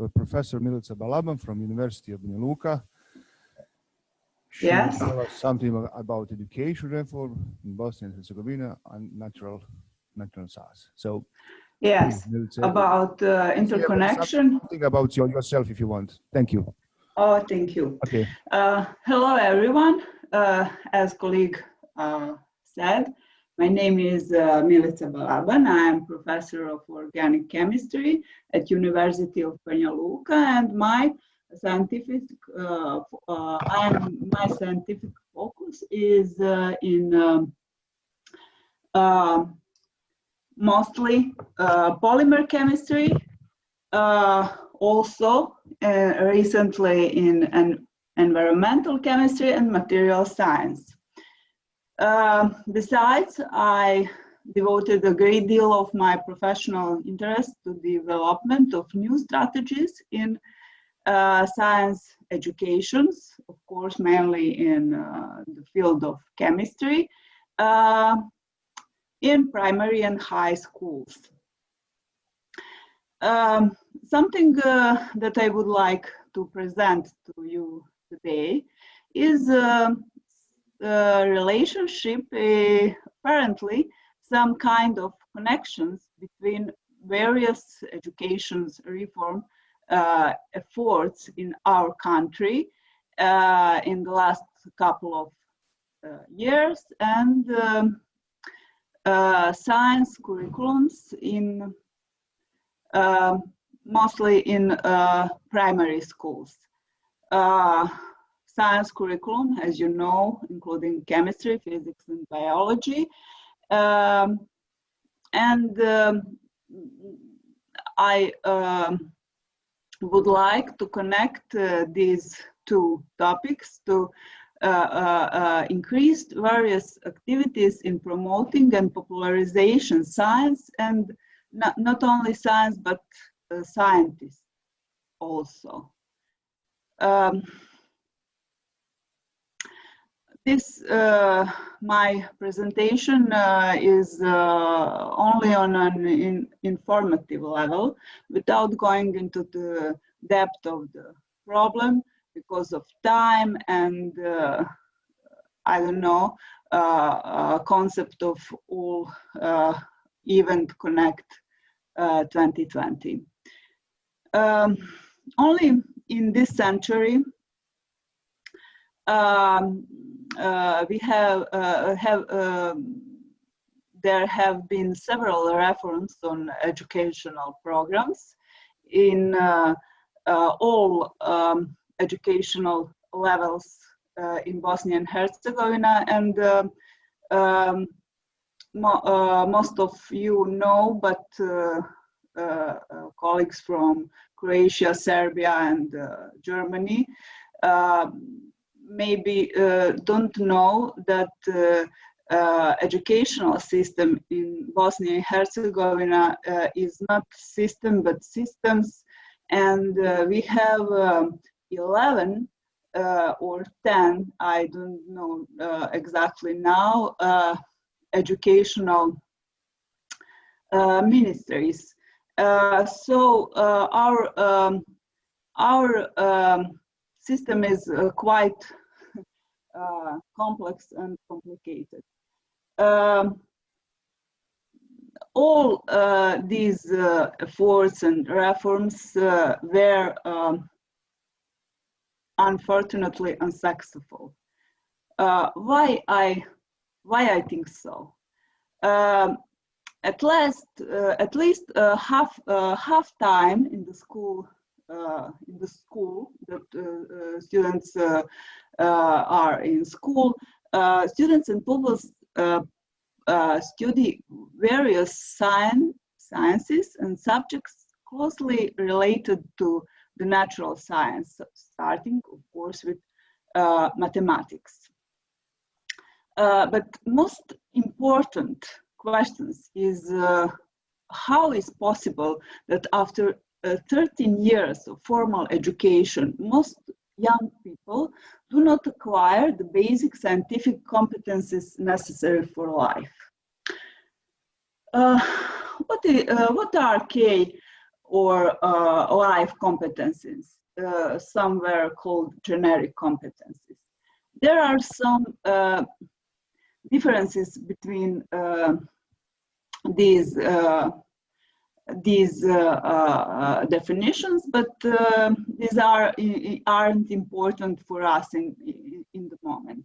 Professor Milica Balaban from University of Milica. She Yes. will tell us something about education reform in Bosnia and Herzegovina and natural science. So, yes, please, about interconnection. Something about yourself, if you want. Thank you. Oh, thank you. Okay. Hello, everyone. As colleague said, my name is Milica Balaban. I am professor of organic chemistry at University of Banja Luka, and my scientific focus is in mostly polymer chemistry, also recently in environmental chemistry and material science. Besides, I devoted a great deal of my professional interest to the development of new strategies in science educations, of course, mainly in the field of chemistry, in primary and high schools. Something that I would like to present to you today is a relationship, apparently some kind of connections between various education reform efforts in our country in the last couple of years, and science curriculums in mostly in primary schools. Science curriculum, as you know, including chemistry, physics, and biology. I would like to connect these two topics to increase various activities in promoting and popularization science, and not only science, but scientists also. This, my presentation is only on an informative level, without going into the depth of the problem because of time and I don't know, concept of all event connect 2020. Only in this century there have been several reforms on educational programs in all educational levels in Bosnia and Herzegovina, and most of you know, but colleagues from Croatia, Serbia, and Germany maybe don't know that educational system in Bosnia and Herzegovina is not system but systems, and we have 11 or 10, I don't know exactly now, educational ministries. So our system is quite complex and complicated. All these efforts and reforms were unfortunately unsuccessful. Why I think so? At least half time in the school that students are in school, students and pupils study various sciences and subjects closely related to the natural science, starting of course with mathematics. But most important questions is how is possible that after 13 years of formal education, most young people do not acquire the basic scientific competencies necessary for life. What are key or life competencies, somewhere called generic competencies. There are some differences between these definitions, but these aren't important for us in the moment.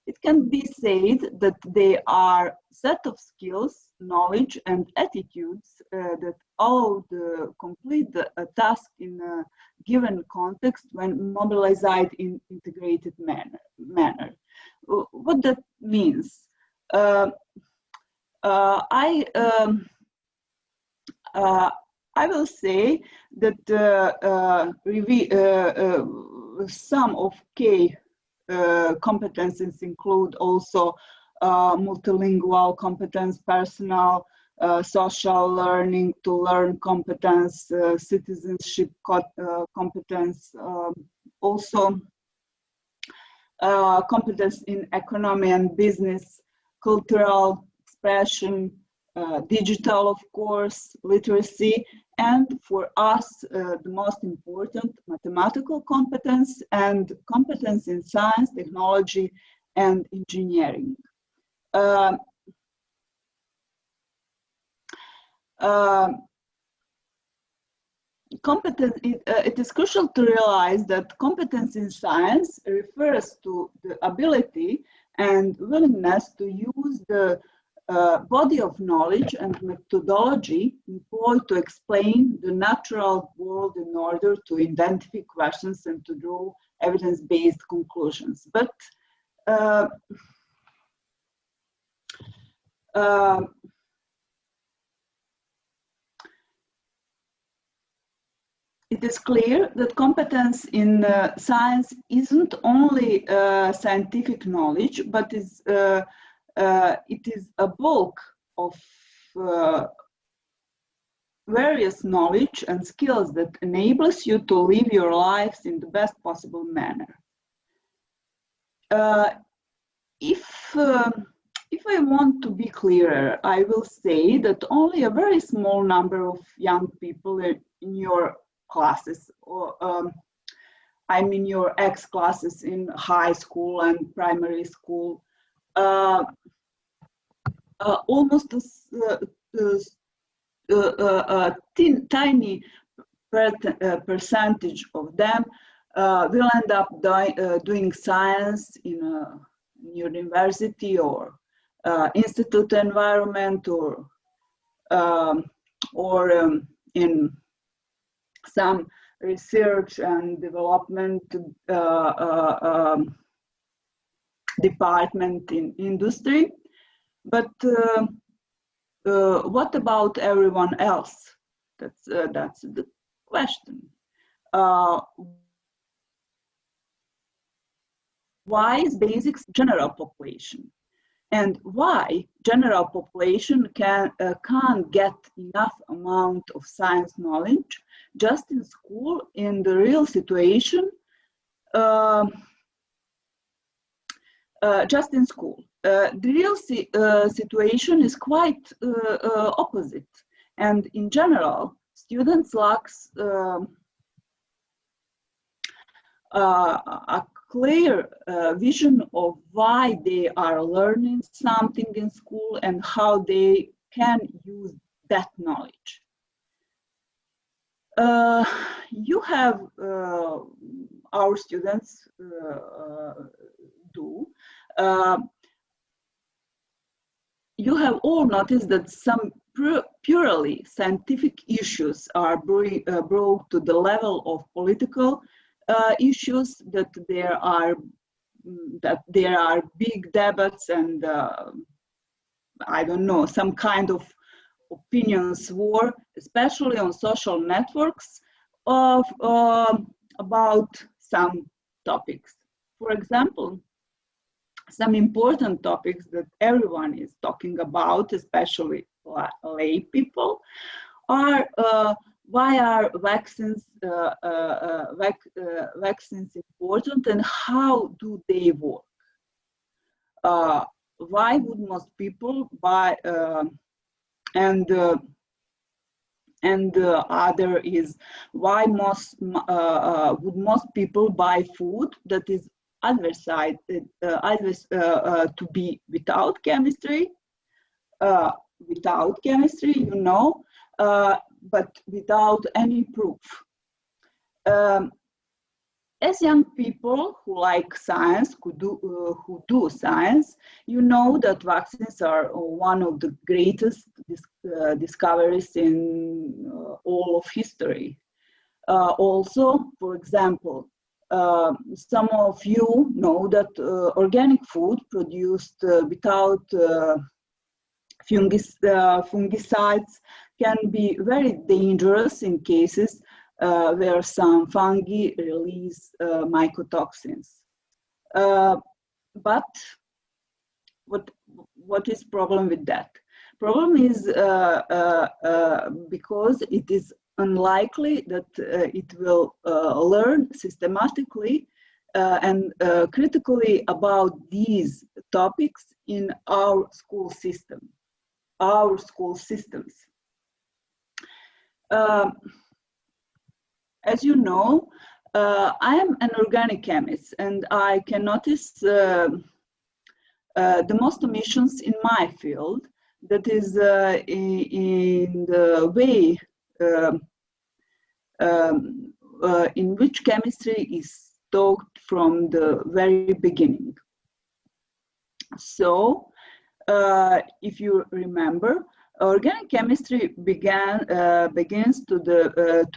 It can be said that they are set of skills, knowledge, and attitudes that allow to complete a task in a given context when mobilized in integrated manner. What that means? I will say that some of K competencies include also multilingual competence, personal, social learning to learn competence, citizenship competence, also competence in economy and business, cultural expression, digital, of course, literacy, and for us, the most important, mathematical competence and competence in science, technology, and engineering. It is crucial to realize that competence in science refers to the ability and willingness to use the body of knowledge and methodology employed to explain the natural world in order to identify questions and to draw evidence-based conclusions. But it is clear that competence in science isn't only scientific knowledge, but it is a bulk of various knowledge and skills that enables you to live your lives in the best possible manner. If I want to be clearer, I will say that only a very small number of young people in your classes, or I mean your X classes in high school and primary school, almost a tiny percentage of them will end up doing science in a university or institute environment, or in some research and development department in industry. But what about everyone else? That's the question. Why is basics general population? And why general population can't get enough amount of science knowledge just in school, in the real situation, just in school. The real situation is quite opposite. And in general, students lack a clear vision of why they are learning something in school and how they can use that knowledge. You have, our students do, you have all noticed that some purely scientific issues are brought to the level of political issues, that there are big debates and I don't know, some kind of opinions war, especially on social networks, about some topics. For example, some important topics that everyone is talking about, especially lay people, are why are vaccines important and how do they work? Why would most people buy and And other is why would most people buy food that is advertised to be without chemistry, you know, but without any proof. As young people who like science, who do science, you know that vaccines are one of the greatest discoveries in all of history. Also, for example, some of you know that organic food produced without fungicides can be very dangerous in cases where some fungi release mycotoxins. But what is problem with that? Problem is because it is unlikely that it will learn systematically and critically about these topics in our school systems. As you know, I am an organic chemist, and I can notice the most emissions in my field, that is in the way in which chemistry is taught from the very beginning. So, if you remember, organic chemistry begins to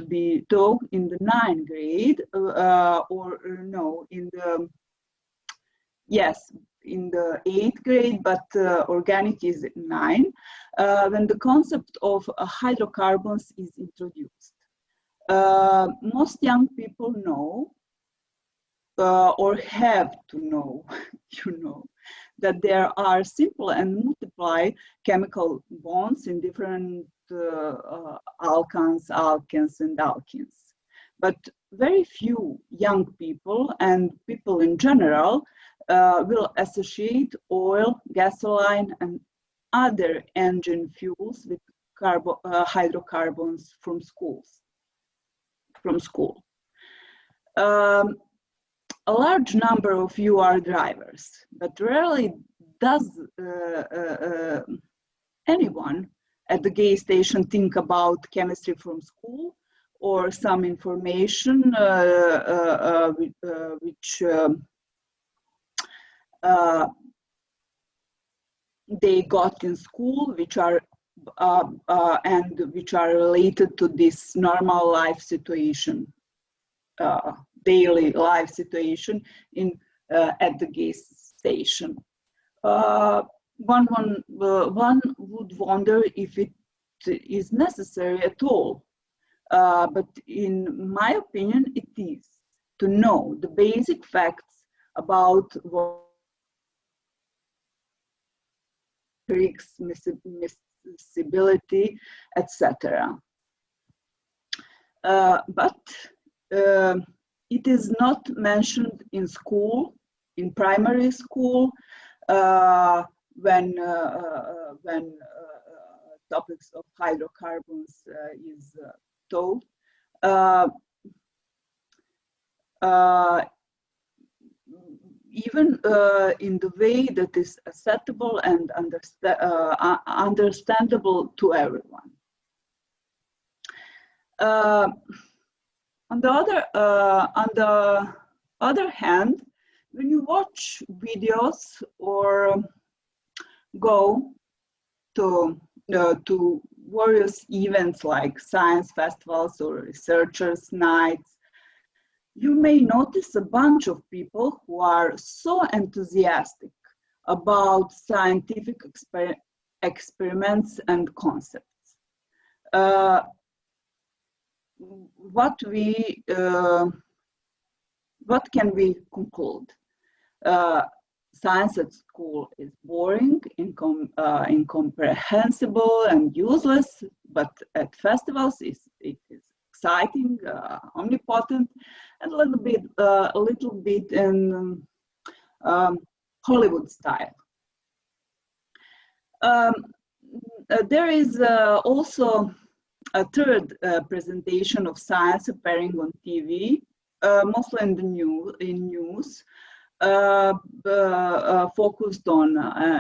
be taught in the 9th grade, in the 8th grade, but organic is 9, when the concept of hydrocarbons is introduced. Most young people know, or have to know, that there are simple and multiply chemical bonds in different alkanes, alkenes, and alkenes. But very few young people and people in general will associate oil, gasoline, and other engine fuels with hydrocarbons from school. A large number of you are drivers, but rarely does anyone at the gas station think about chemistry from school or some information which they got in school, which are related to this normal life situation. Daily life situation at the gas station. One would wonder if it is necessary at all, but in my opinion, it is to know the basic facts about what miscibility, etc. But it is not mentioned in school, in primary school, when topics of hydrocarbons is taught. Even in the way that is acceptable and understandable to everyone. On the other hand, when you watch videos or go to various events like science festivals or researchers' nights, you may notice a bunch of people who are so enthusiastic about scientific experiments and concepts. What can we conclude? Science at school is boring, incomprehensible, and useless. But at festivals, it is exciting, omnipotent, and a little bit in Hollywood style. There is also a third presentation of science appearing on TV, mostly in the news, focused on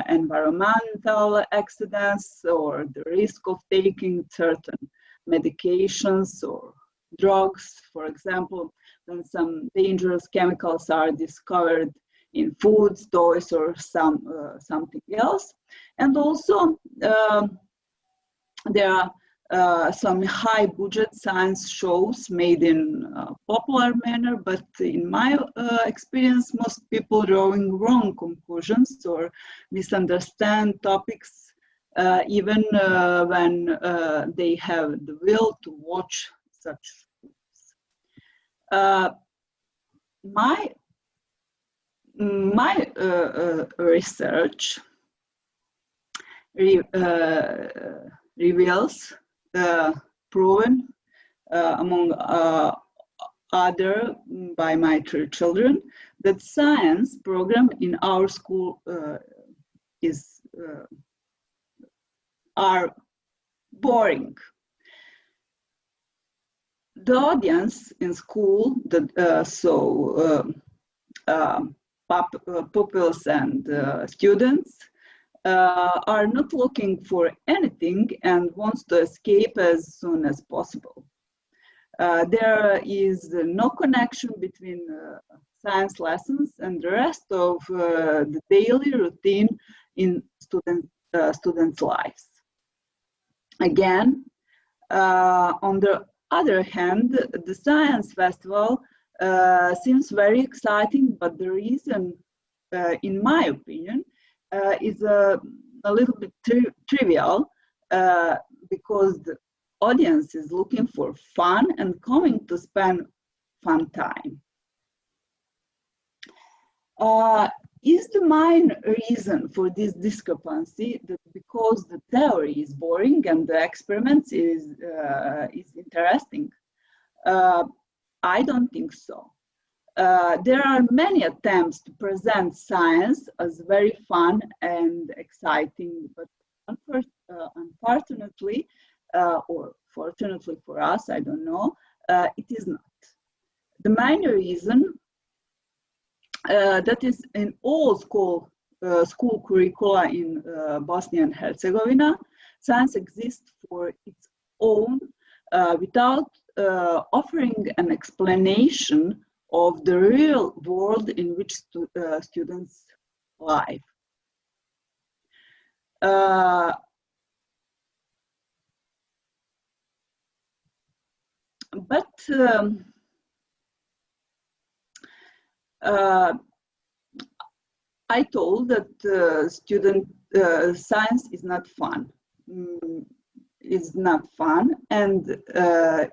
environmental accidents or the risk of taking certain medications or drugs, for example, when some dangerous chemicals are discovered in foods, toys, or something else. And also, there are some high budget science shows made in a popular manner, but in my experience, most people drawing wrong conclusions or misunderstand topics even when they have the will to watch such films. My research reveals, proven among other by my 3 children, that science program in our school are boring. The audience in school, pupils and students, are not looking for anything and wants to escape as soon as possible. There is no connection between science lessons and the rest of the daily routine in students' lives. Again, on the other hand, the science festival seems very exciting, but the reason, in my opinion, is a little bit trivial, because the audience is looking for fun and coming to spend fun time. Is the main reason for this discrepancy that because the theory is boring and the experiments is interesting? I don't think so. There are many attempts to present science as very fun and exciting, but unfortunately, or fortunately for us, I don't know, it is not. The main reason that is in all school curricula in Bosnia and Herzegovina, science exists for its own without offering an explanation of the real world in which students live. I told that student science is not fun. Is not fun and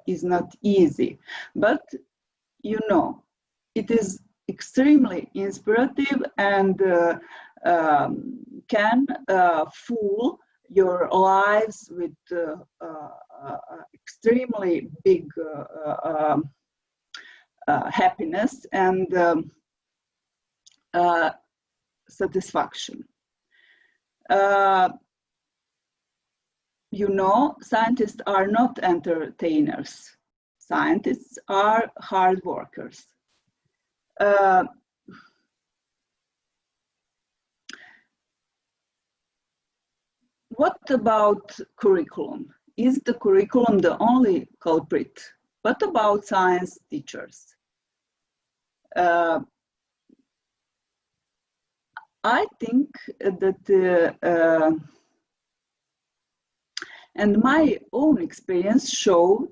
is not easy, but you know, it is extremely inspirative and can fool your lives with extremely big happiness and satisfaction. You know, scientists are not entertainers. Scientists are hard workers. What about curriculum? Is the curriculum the only culprit? What about science teachers? I think that, and my own experience showed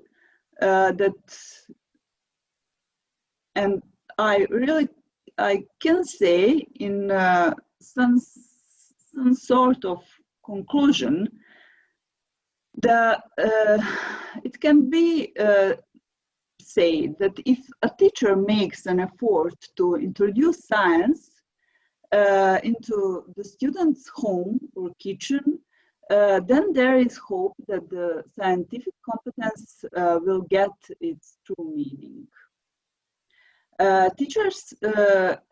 that, and I can say in some sort of conclusion that it can be said that if a teacher makes an effort to introduce science into the student's home or kitchen, then there is hope that the scientific competence will get its true meaning. Teachers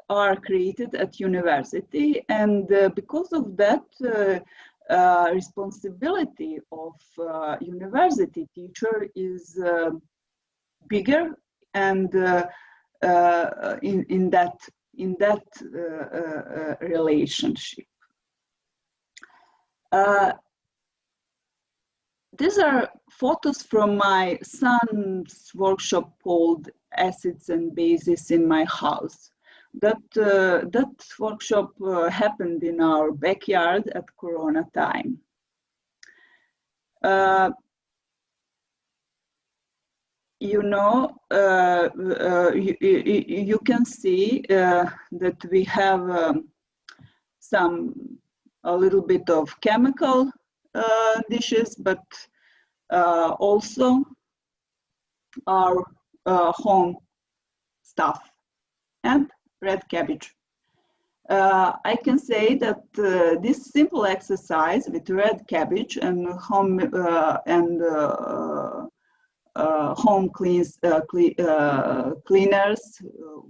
are created at university, and because of that, responsibility of university teacher is bigger, and in that relationship. These are photos from my son's workshop called Acids and Bases in My House. That workshop happened in our backyard at Corona time. You know, you can see that we have a little bit of chemical dishes, but also our home stuff and red cabbage. I can say that this simple exercise with red cabbage and home cleaners,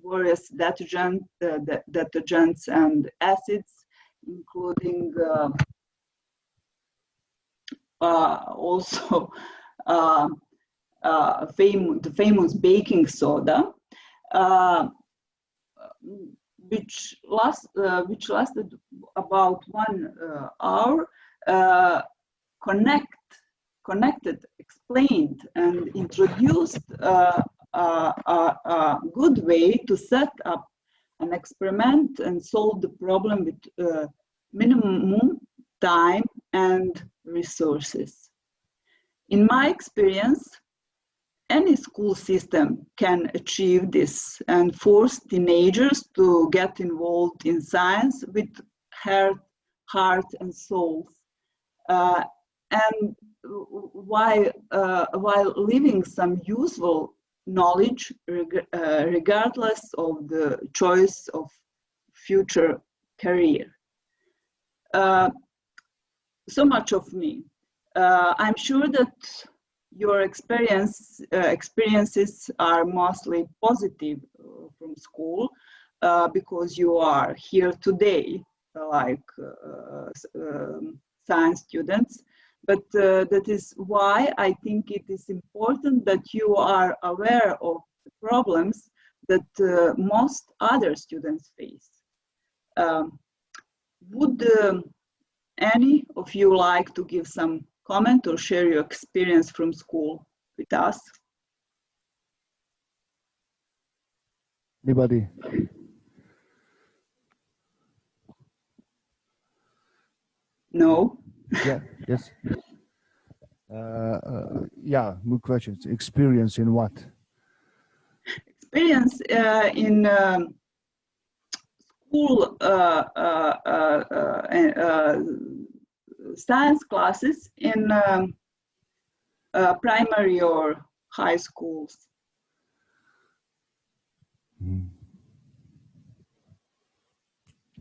various detergents and acids, including also the famous baking soda, which lasted about 1 hour, connected, explained, and introduced a good way to set up an experiment and solve the problem with minimum time and resources. In my experience, any school system can achieve this and force teenagers to get involved in science with heart and soul, and while leaving some useful knowledge regardless of the choice of future career. So much of me. I'm sure that your experiences are mostly positive from school because you are here today, like science students. But that is why I think it is important that you are aware of the problems that most other students face. Would any of you like to give some comment or share your experience from school with us? Anybody? No? Yeah, yes. Yeah, good questions. Experience in what? Experience in school science classes in primary or high schools.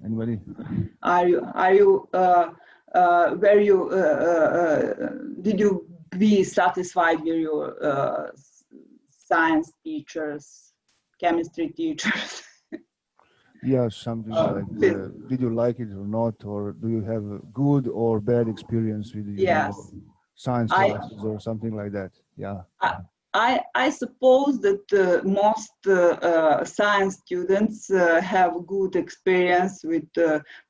Anybody? Did you be satisfied with your science teachers, chemistry teachers? Yeah, something like, did you like it or not, or do you have a good or bad experience with Yes. Science classes or something like that? Yeah. I suppose that most science students have good experience with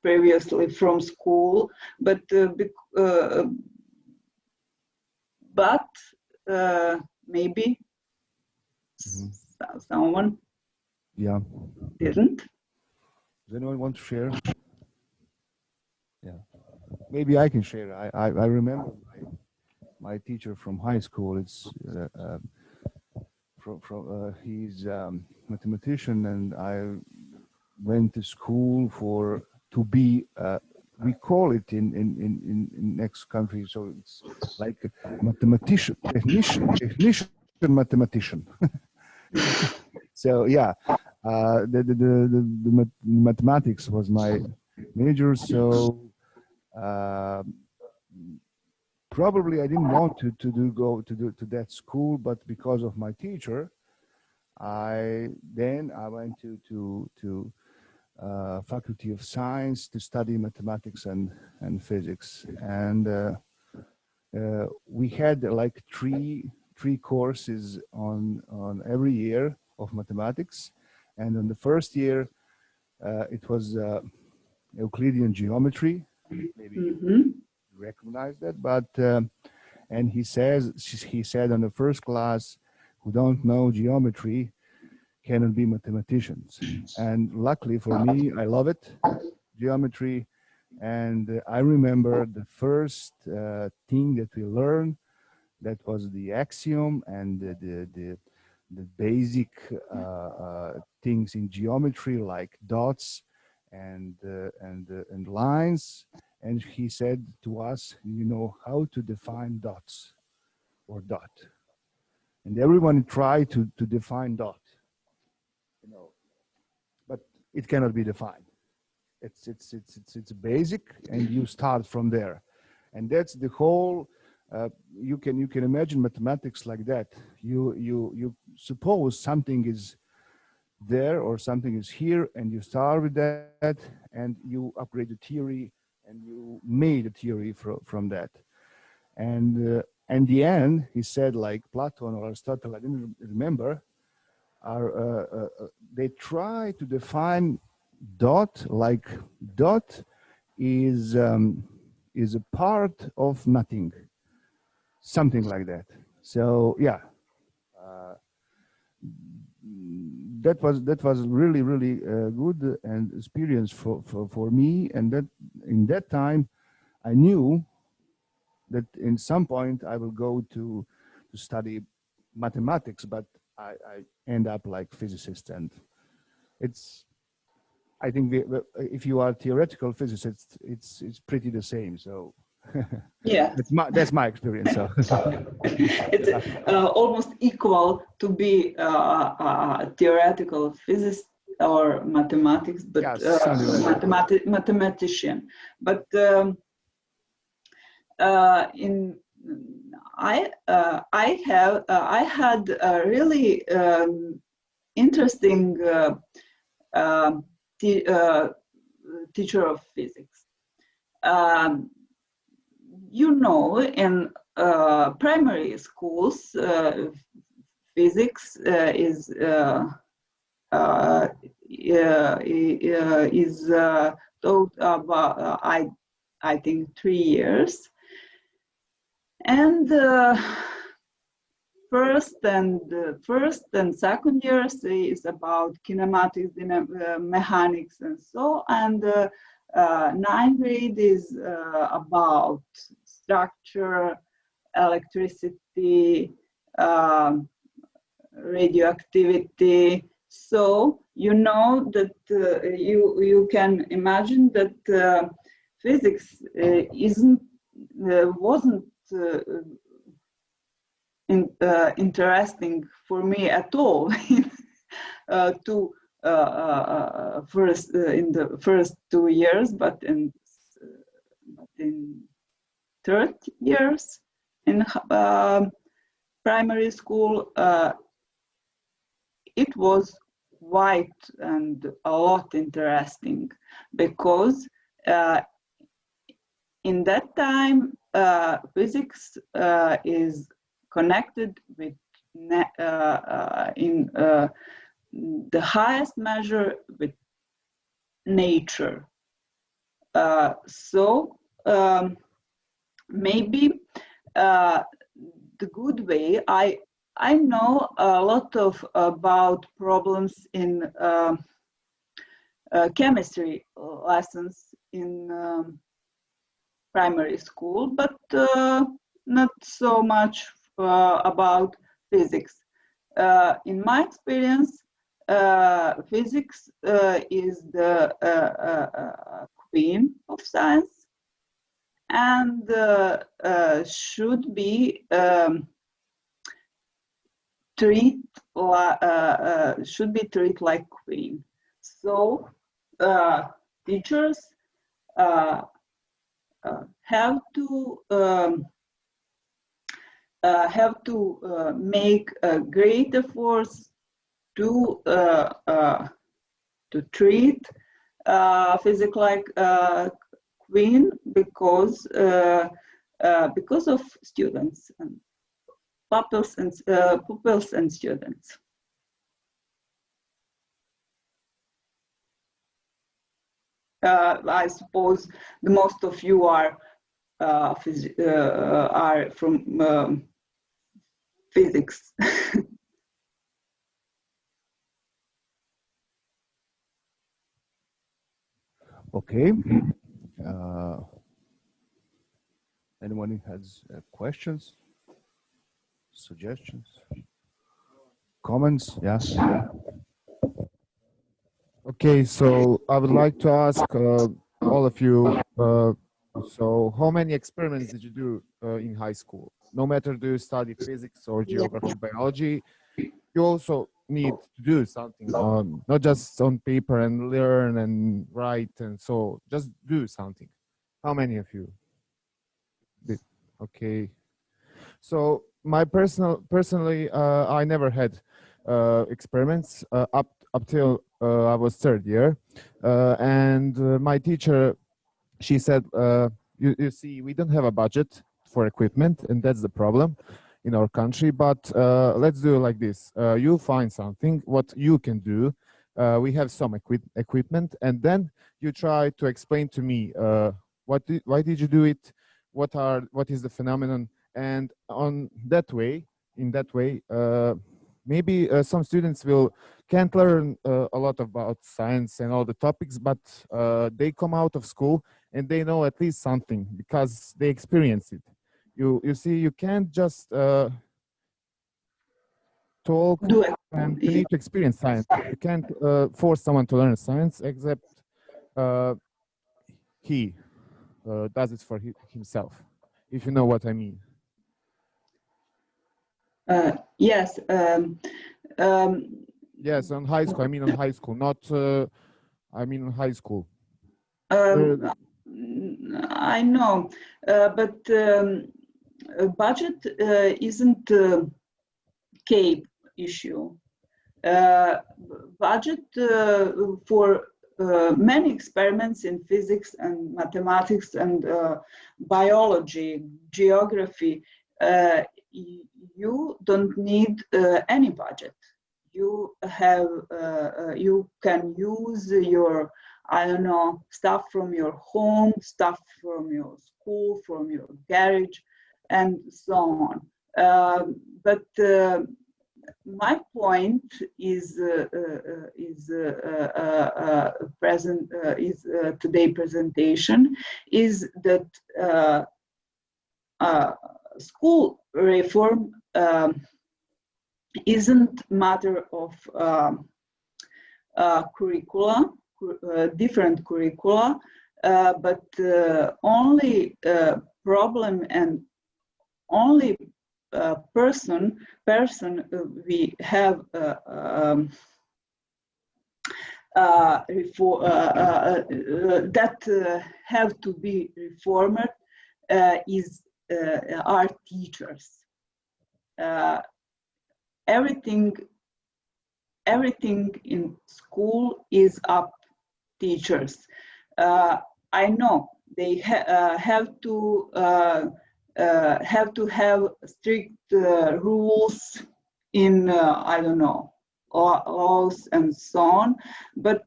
previously from school, but maybe someone didn't. Does anyone want to share? Yeah, maybe I can share. I remember my teacher from high school. It's he's mathematician, and I went to school to be we call it in next country, so it's like a mathematician, technician mathematician. So yeah, the mathematics was my major, so probably I didn't want to go to that school, but because of my teacher, I went to Faculty of Science to study mathematics and physics. And we had like three courses on every year of mathematics. And on the first year, it was Euclidean geometry. Maybe you recognize that, but and he said on the first class, who don't know geometry cannot be mathematicians. And luckily for me, I love it, geometry. And I remember the first thing that we learned, that was the axiom and the basic things in geometry, like dots and lines. And he said to us, you know how to define dots or dot. And everyone tried to define dot, you know, but it cannot be defined. It's basic, and you start from there. And that's the whole, you can imagine mathematics like that. You suppose something is there or something is here, and you start with that, and you upgrade the theory, and you made a theory from that. And in the end, he said, like Plato or Aristotle, I didn't remember, they try to define dot like dot is a part of nothing, something like that. So yeah, that was really good and experience for me. And that in that time, I knew that in some point I will go to study mathematics, but I end up like physicist. And it's, I think if you are theoretical physicist, it's pretty the same. So Yeah, that's my experience. So it's almost equal to be a theoretical physicist or mathematics, but yeah, something like that. mathematician. But in I had a really interesting teacher of physics. You know, in primary schools, physics is taught about I think 3 years, and first and second years is about kinematics, mechanics, and so. And ninth grade is about structure, electricity, radioactivity. So you know that you can imagine that physics wasn't interesting for me at all to first in the first 2 years, but in third years in primary school, it was quite and a lot interesting, because in that time physics is connected with in the highest measure with nature. So maybe the good way, I know a lot of about problems in chemistry lessons in primary school, but not so much about physics. In my experience, physics is the queen of science, and should be treated like queen. So teachers have to make great efforts to treat physics like queen because of students and pupils and students. I suppose the most of you are from physics. Okay. Anyone who has questions, suggestions, comments? Yes. Okay, so I would like to ask all of you, so how many experiments did you do in high school? No matter do you study physics or geography, biology, you also need to do something, not just on paper and learn and write and so, just do something. How many of you did? Okay. So my personally, I never had experiments up till I was third year, and my teacher, she said, you see, we don't have a budget for equipment, and that's the problem in our country. But let's do it like this: you find something what you can do. We have some equipment, and then you try to explain to me why did you do it, what is the phenomenon, and on that way, in that way, maybe some students will can't learn a lot about science and all the topics, but they come out of school and they know at least something because they experience it. You see, you can't just talk, and you need to experience science. You can't force someone to learn science except he does it for himself, if you know what I mean. Yes. Yes, on high school. I mean on high school, not. I mean on high school. I know, but budget isn't a CAPE issue. Budget for many experiments in physics and mathematics and biology, geography, you don't need any budget. You have, you can use your, I don't know, stuff from your home, stuff from your school, from your garage, and so on. But my point is today presentation is that school reform isn't matter of curricula, different curricula, but only problem and only person we have that have to be reformed is our teachers. Everything in school is up teachers. I know they have to have strict rules in I don't know, laws and so on, but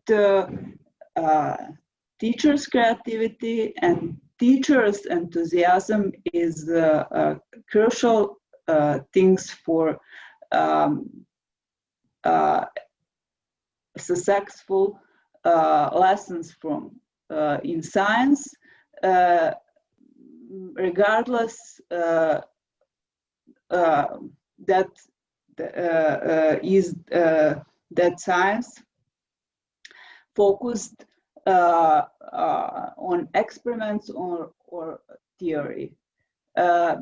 teachers' creativity and teachers' enthusiasm is crucial things for successful lessons from in science, regardless that is that science focused on experiments or theory,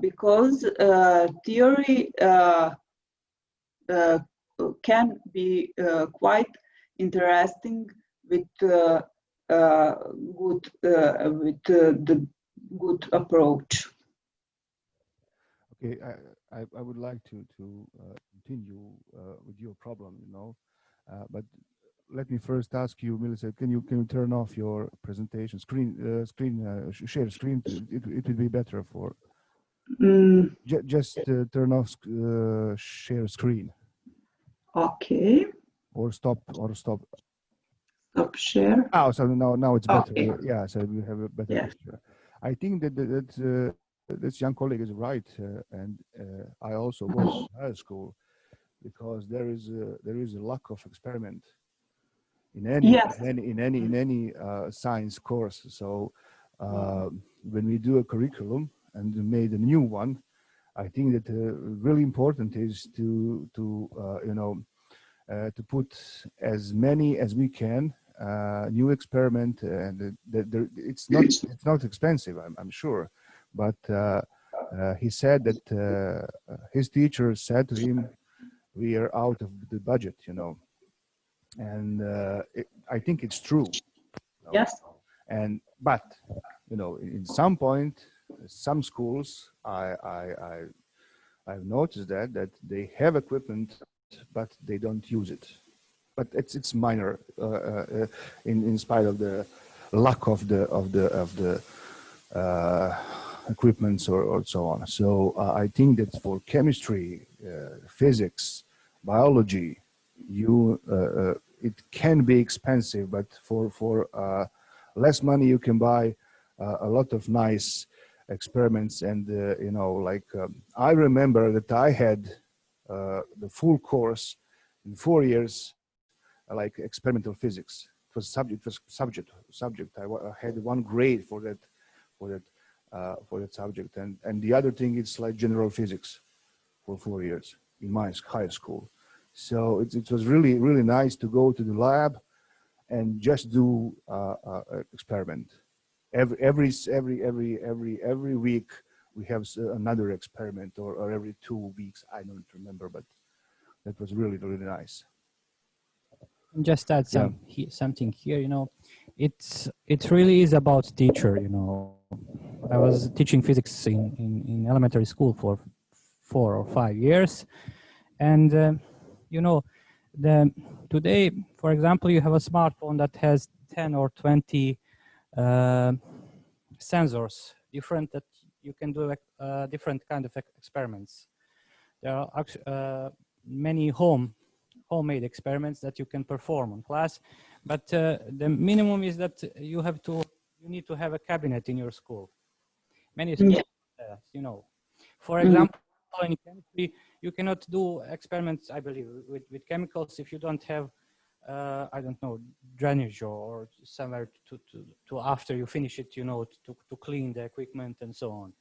because theory can be quite interesting with the good approach. Okay, I would like to continue with your problem, but let me first ask you, Melissa, can you turn off your presentation share screen? It would be better for Mm, just turn off share screen okay. or stop stop. Stop share. Oh, so now it's better. Okay. Yeah, so we have a better Yes. picture. I think that this young colleague is right, and I also was in high school because there is a lack of experiment in any Yes. science course. So when we do a curriculum and we made a new one, I think that really important is to put as many as we can new experiment, and it's not expensive, I'm sure, but he said that his teacher said to him, we are out of the budget, and I think it's true, Yes. and but in some point, some schools I've noticed that they have equipment but they don't use it, but it's minor in spite of the lack of the equipments or so on. So I think that for chemistry, physics, biology, it can be expensive, but for less money you can buy a lot of nice experiments. And I remember that I had the full course in 4 years, like experimental physics. It was subject. I had one grade for that subject, and the other thing is like general physics for 4 years in my high school. So it was really nice to go to the lab and just do experiment. Every week we have another experiment, or every 2 weeks. I don't remember, but that was really nice. Just add Yeah. something here. It really is about teacher. I was teaching physics in elementary school for 4 or 5 years, and today, for example, you have a smartphone that has 10 or 20 sensors, different, that you can do different kind of experiments. There are many homemade experiments that you can perform on class, but the minimum is that you need to have a cabinet in your school. Many schools, for example, in chemistry, you cannot do experiments, I believe, with chemicals if you don't have, I don't know, drainage or somewhere to after you finish it, to clean the equipment and so on.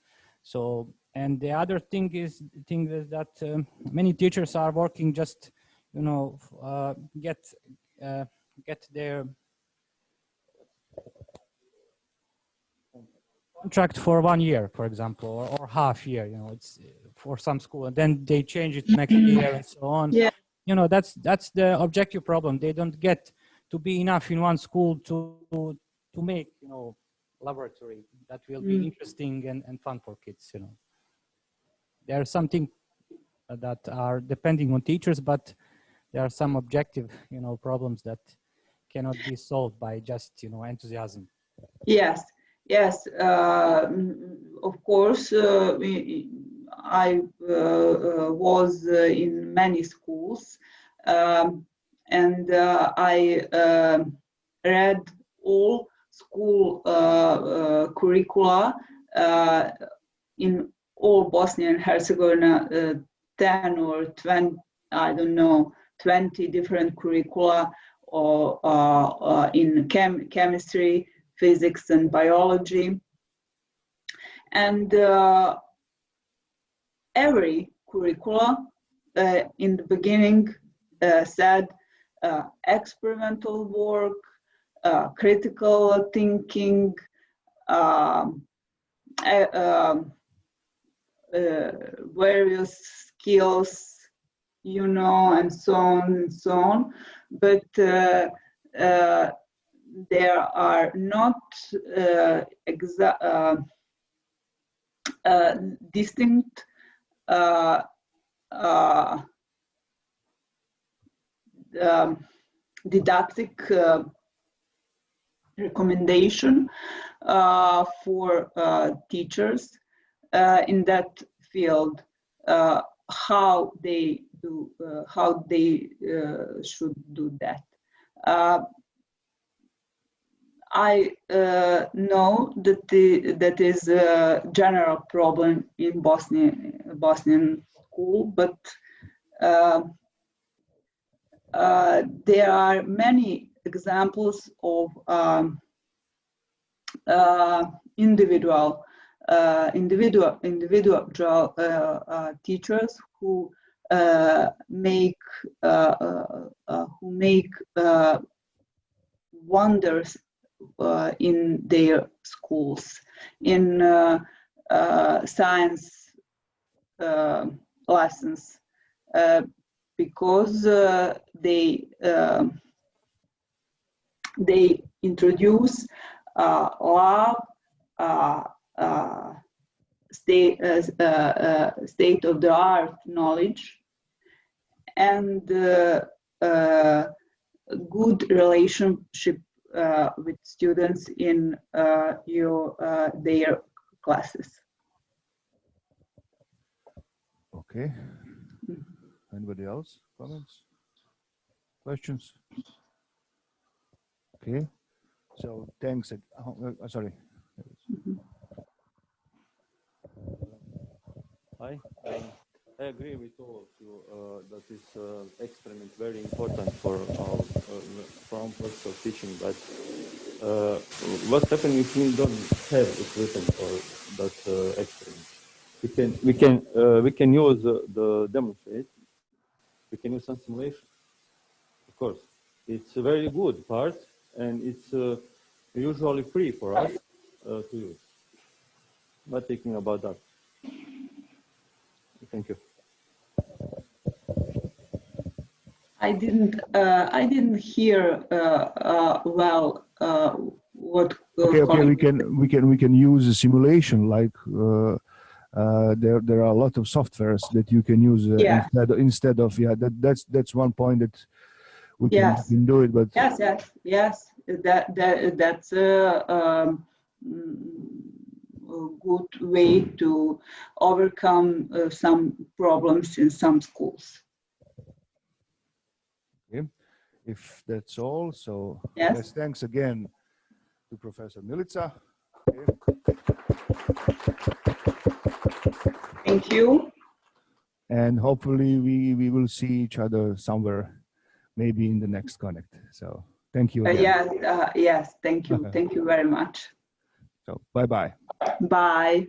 So, and the other thing is that many teachers are working just, get their contract for 1 year, for example, or half year, it's for some school, and then they change it next year and so on. Yeah. That's the objective problem. They don't get to be enough in one school to make, laboratory that will be interesting and fun for kids, There's something that are depending on teachers, but there are some objective, problems that cannot be solved by just, enthusiasm. Yes. Yes. Of course, I was in many schools, and I read all school curricula in all Bosnia and Herzegovina, 10 or 20, I don't know, 20 different curricula, or in chemistry, physics, and biology. And every curricula in the beginning said experimental work, critical thinking, various skills, and so on and so on. But there are not distinct didactic recommendation for teachers in that field, how they should do that. I know that that is a general problem in Bosnian school, but there are many examples of individual teachers who make wonders in their schools, in science lessons, because they introduce love, state-of-the-art knowledge, and good relationship with students in their classes. Okay. Anybody else? Comments? Questions? Okay. So thanks. Sorry. I agree with all of you that this experiment very important for our process of teaching. But what happens if we don't have equipment for that experiment? We can use the demonstrate. We can use some simulation. Of course, it's a very good part, and it's usually free for us to use. Not thinking about that. Thank you. I didn't hear well what. Okay. We can use a simulation, like there are a lot of softwares that you can use instead of that's one point that we can do it. But yes. That's a good way to overcome some problems in some schools. Okay. If that's all, so yes, thanks again to Professor Milica. Okay. Thank you. And hopefully we will see each other somewhere, maybe in the next Connect. So thank you again. Yes, thank you. Thank you very much. So bye-bye. Bye.